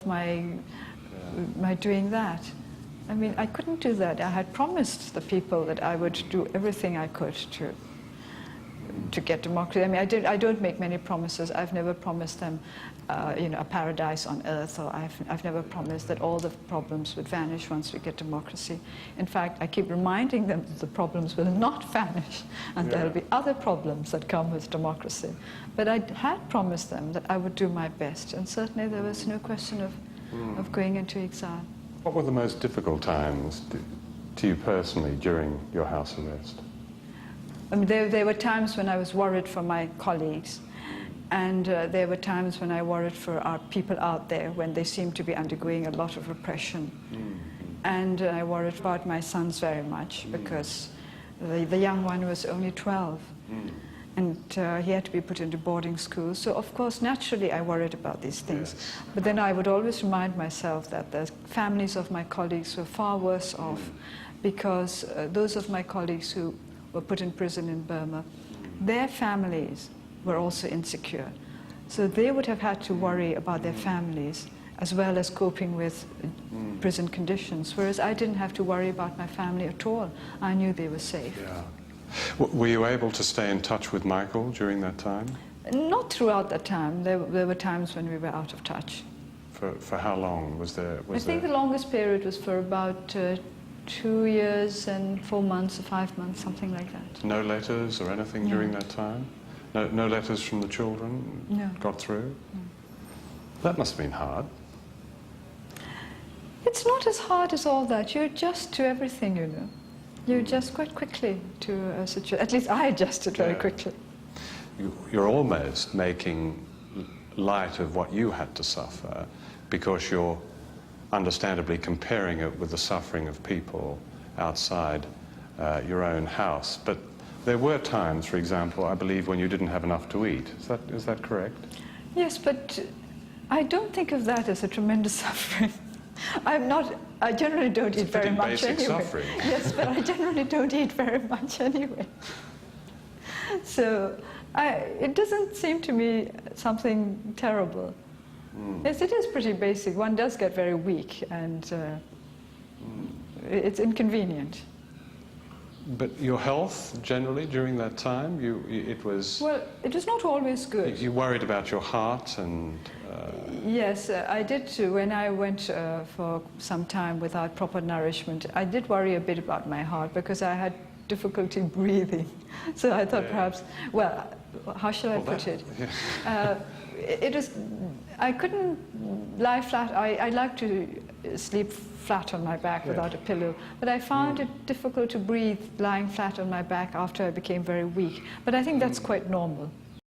my doing that. I mean, I couldn't do that. I had promised the people that I would do everything I could to get democracy. I mean, I don't make many promises. I've never promised them, a paradise on earth, or I've never promised that all the problems would vanish once we get democracy. In fact, I keep reminding them that the problems will not vanish, and there'll be other problems that come with democracy. But I had promised them that I would do my best, and certainly there was no question of going into exile. What were the most difficult times to you personally during your house arrest? I mean, there were times when I was worried for my colleagues, and there were times when I worried for our people out there when they seemed to be undergoing a lot of repression. And I worried about my sons very much, because the young one was only 12, and he had to be put into boarding school. So of course, naturally, I worried about these things. Yes. But then I would always remind myself that the families of my colleagues were far worse off, because those of my colleagues who were put in prison in Burma, their families were also insecure. So they would have had to worry about their families as well as coping with prison conditions, whereas I didn't have to worry about my family at all. I knew they were safe. Yeah. Were you able to stay in touch with Michael during that time? Not throughout that time. There were times when we were out of touch. For how long was there? I think the longest period was for about 2 years and 4 months or 5 months, something like that. No letters or anything during that time? No letters from the children got through? No. That must have been hard. It's not as hard as all that. You adjust to everything, you know. You adjust quite quickly to a situation. At least I adjusted very quickly. You're almost making light of what you had to suffer, because you're understandably comparing it with the suffering of people outside your own house. But there were times, for example, I believe, when you didn't have enough to eat. Is that correct? Yes, but I don't think of that as a tremendous suffering. I generally don't eat very much anyway. Suffering. Yes, but I generally don't eat very much anyway. So it doesn't seem to me something terrible. Yes, it is pretty basic. One does get very weak, and it's inconvenient. But your health, generally, during that time, it was... Well, it was not always good. You worried about your heart and... Yes, I did too. When I went for some time without proper nourishment, I did worry a bit about my heart, because I had difficulty breathing. So I thought perhaps, well, how shall I put it? It was, I couldn't lie flat. I like to sleep flat on my back without a pillow, but I found it difficult to breathe lying flat on my back after I became very weak. But I think that's quite normal.